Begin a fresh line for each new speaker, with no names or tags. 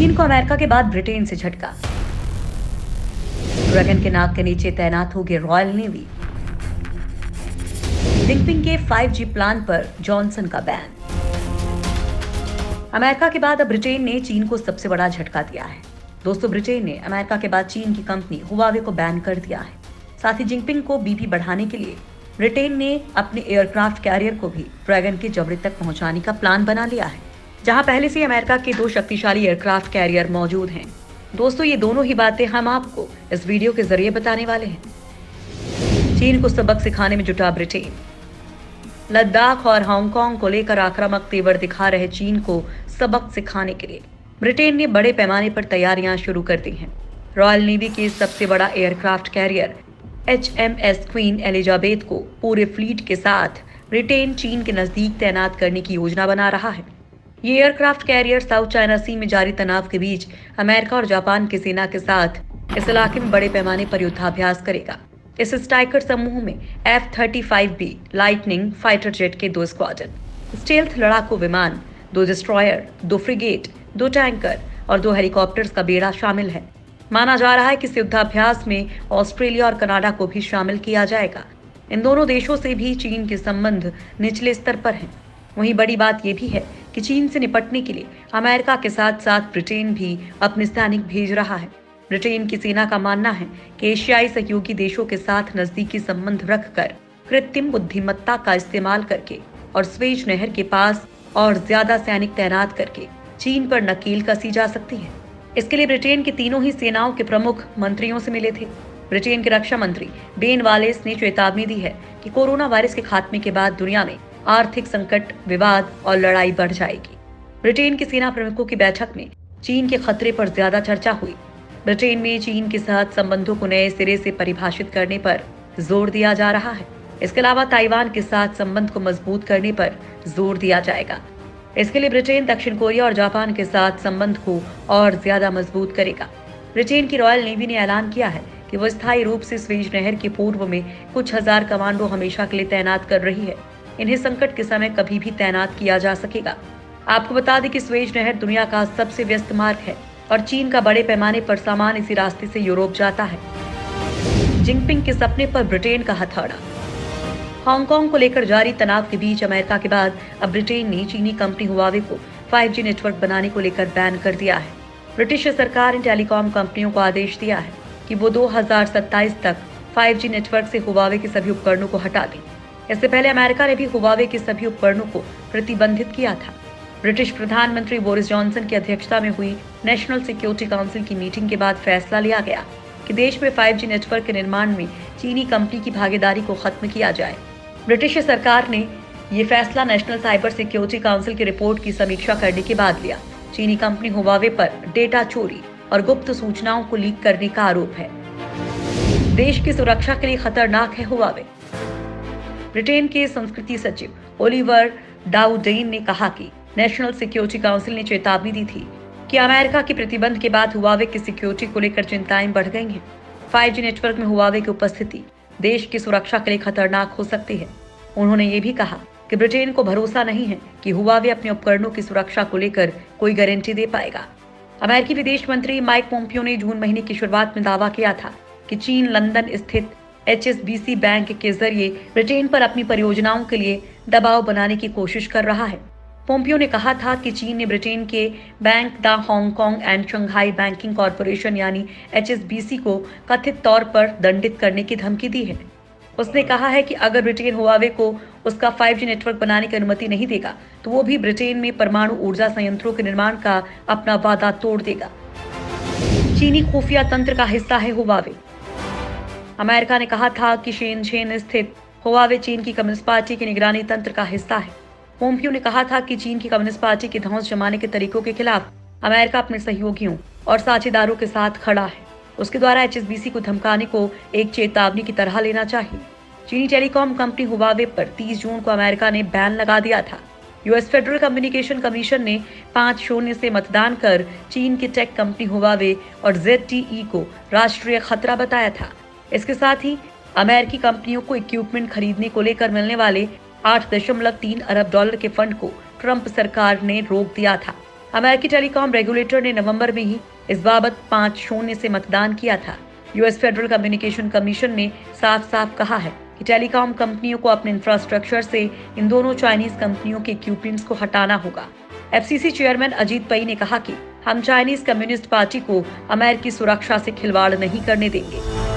चीन को अमेरिका के बाद ब्रिटेन से झटका। ड्रैगन के नाक के नीचे तैनात होगी रॉयल नेवी। जिनपिंग के 5G प्लान पर जॉनसन का बैन। अमेरिका के बाद अब ब्रिटेन ने चीन को सबसे बड़ा झटका दिया है। दोस्तों, ब्रिटेन ने अमेरिका के बाद चीन की कंपनी हुआवे को बैन कर दिया है। साथ ही जिनपिंग को बीपी बढ़ाने के लिए ब्रिटेन ने अपने एयरक्राफ्ट कैरियर को भी ड्रैगन के जबड़े तक पहुंचाने का प्लान बना लिया है, जहां पहले से अमेरिका के 2 शक्तिशाली एयरक्राफ्ट कैरियर मौजूद हैं। दोस्तों, ये दोनों ही बातें हम आपको इस वीडियो के जरिए बताने वाले हैं। चीन को सबक सिखाने में जुटा ब्रिटेन। लद्दाख और हांगकांग को लेकर आक्रामक तेवर दिखा रहे चीन को सबक सिखाने के लिए ब्रिटेन ने बड़े पैमाने पर तैयारियां शुरू कर दी हैं। रॉयल नेवी के सबसे बड़ा aircraft carrier HMS queen Elizabeth को पूरे फ्लीट के साथ ब्रिटेन चीन के नजदीक तैनात करने की योजना बना रहा है। ये एयरक्राफ्ट कैरियर साउथ चाइना सी में जारी तनाव के बीच अमेरिका और जापान की सेना के साथ इस इलाके में बड़े पैमाने पर युद्धाभ्यास करेगा। इस स्ट्राइकर समूह में F-35B लाइटनिंग फाइटर जेट के 2 स्क्वाड्रन, स्टेल्थ लड़ाकू विमान, 2 डिस्ट्रॉयर, 2 फ्रिगेट, 2 टैंकर और 2 हेलीकॉप्टर्स का बेड़ा शामिल है। माना जा रहा है कि इस युद्धाभ्यास में ऑस्ट्रेलिया और कनाडा को भी शामिल किया जाएगा। इन दोनों देशों से भी चीन के संबंध निचले स्तर पर हैं। वहीं बड़ी बात यह भी है कि चीन से निपटने के लिए अमेरिका के साथ साथ ब्रिटेन भी अपने सैनिक भेज रहा है। ब्रिटेन की सेना का मानना है कि एशियाई सहयोगी देशों के साथ नजदीकी संबंध रखकर कृत्रिम बुद्धिमत्ता का इस्तेमाल करके और स्वेज नहर के पास और ज्यादा सैनिक तैनात करके चीन पर नकेल कसी जा सकती है। इसके लिए ब्रिटेन की तीनों ही सेनाओं के प्रमुख मंत्रियों से मिले थे। ब्रिटेन के रक्षा मंत्री बेन वालेस ने चेतावनी दी है कि कोरोना वायरस के खात्मे के बाद दुनिया में आर्थिक संकट, विवाद और लड़ाई बढ़ जाएगी। ब्रिटेन की सेना प्रमुखों की बैठक में चीन के खतरे पर ज्यादा चर्चा हुई। ब्रिटेन में चीन के साथ संबंधों को नए सिरे से परिभाषित करने पर जोर दिया जा रहा है। इसके अलावा ताइवान के साथ संबंध को मजबूत करने पर जोर दिया जाएगा। इसके लिए ब्रिटेन दक्षिण कोरिया और जापान के साथ संबंध को और ज्यादा मजबूत करेगा। ब्रिटेन की रॉयल नेवी ने ऐलान किया है कि वो स्थायी रूप से स्वेज नहर के पूर्व में कुछ हजार कमांडो हमेशा के लिए तैनात कर रही है। इन्हें संकट के समय कभी भी तैनात किया जा सकेगा। आपको बता दें कि स्वेज नहर दुनिया का सबसे व्यस्त मार्ग है और चीन का बड़े पैमाने पर सामान इसी रास्ते से यूरोप जाता है। जिनपिंग के सपने पर ब्रिटेन का हथौड़ा। हांगकांग को लेकर जारी तनाव के बीच अमेरिका के बाद अब ब्रिटेन ने चीनी कंपनी हुआवे को 5G नेटवर्क बनाने को लेकर बैन कर दिया है। ब्रिटिश सरकार ने टेलीकॉम कंपनियों को आदेश दिया है कि वो 2027 तक 5G नेटवर्क से हुआवे के सभी उपकरणों को हटा दें। इससे पहले अमेरिका ने भी हुआवे के सभी उपकरणों को प्रतिबंधित किया था। ब्रिटिश प्रधानमंत्री बोरिस जॉनसन की अध्यक्षता में हुई नेशनल सिक्योरिटी काउंसिल की मीटिंग के बाद फैसला लिया गया कि देश में 5G नेटवर्क के निर्माण में चीनी कंपनी की भागीदारी को खत्म किया जाए। ब्रिटिश सरकार ने ये फैसला नेशनल साइबर सिक्योरिटी काउंसिल की रिपोर्ट की समीक्षा करने के बाद लिया। चीनी कंपनी हुआवे पर डेटा चोरी और गुप्त सूचनाओं को लीक करने का आरोप है। देश की सुरक्षा के लिए खतरनाक है हुआवे। ब्रिटेन के संस्कृति सचिव ओलिवर डाउडेन ने कहा कि नेशनल सिक्योरिटी काउंसिल ने चेतावनी दी थी कि अमेरिका के प्रतिबंध के बाद हुआवे की सिक्योरिटी को लेकर चिंताएं बढ़ गई हैं। 5G नेटवर्क में हुआवे की उपस्थिति देश की सुरक्षा के लिए खतरनाक हो सकती है। उन्होंने ये भी कहा कि ब्रिटेन को भरोसा नहीं है कि हुआवे अपने उपकरणों की सुरक्षा को लेकर कोई गारंटी दे पाएगा। अमेरिकी विदेश मंत्री माइक पोम्पियो ने जून महीने की शुरुआत में दावा किया था कि चीन लंदन स्थित HSBC बैंक के जरिए ब्रिटेन पर अपनी परियोजनाओं के लिए दबाव बनाने की कोशिश कर रहा है। पोम्पियो ने कहा था कि चीन ने ब्रिटेन के bank the Hong Kong and Shanghai banking corporation यानी HSBC को कथित तौर पर दंडित करने की धमकी दी है। उसने कहा है कि अगर ब्रिटेन हुआवे को उसका 5G नेटवर्क बनाने की अनुमति नहीं देगा तो वो भी ब्रिटेन में परमाणु ऊर्जा संयंत्रों के निर्माण का अपना वादा तोड़ देगा। चीनी खुफिया तंत्र का हिस्सा है हुआवे। अमेरिका ने कहा था कि शेनझेन स्थित हुआवे चीन की कम्युनिस्ट पार्टी के निगरानी तंत्र का हिस्सा है। पोम्पियो ने कहा था कि चीन की कम्युनिस्ट पार्टी के धौंस जमाने के तरीकों के खिलाफ अमेरिका अपने सहयोगियों और साझेदारों के साथ खड़ा है। उसके द्वारा HSBC को धमकाने को एक चेतावनी की तरह लेना चाहिए। चीनी टेलीकॉम कंपनी हुआवे पर 30 जून को अमेरिका ने बैन लगा दिया था। यूएस फेडरल कम्युनिकेशन कमीशन ने 5-0 से मतदान कर चीन की टेक कंपनी हुआवे और ZTE को राष्ट्रीय खतरा बताया था। इसके साथ ही अमेरिकी कंपनियों को इक्विपमेंट खरीदने को लेकर मिलने वाले $8.3 अरब के फंड को ट्रंप सरकार ने रोक दिया था। अमेरिकी टेलीकॉम रेगुलेटर ने नवंबर में ही इस बाबत 5-0 से मतदान किया था। यूएस फेडरल कम्युनिकेशन कमीशन ने साफ साफ कहा है कि टेलीकॉम कंपनियों को अपने इंफ्रास्ट्रक्चर से इन दोनों चाइनीज कंपनियों के इक्विपमेंट्स को हटाना होगा। एफसीसी चेयरमैन अजीत पई ने कहा कि हम चाइनीज कम्युनिस्ट पार्टी को अमेरिकी सुरक्षा से खिलवाड़ नहीं करने देंगे।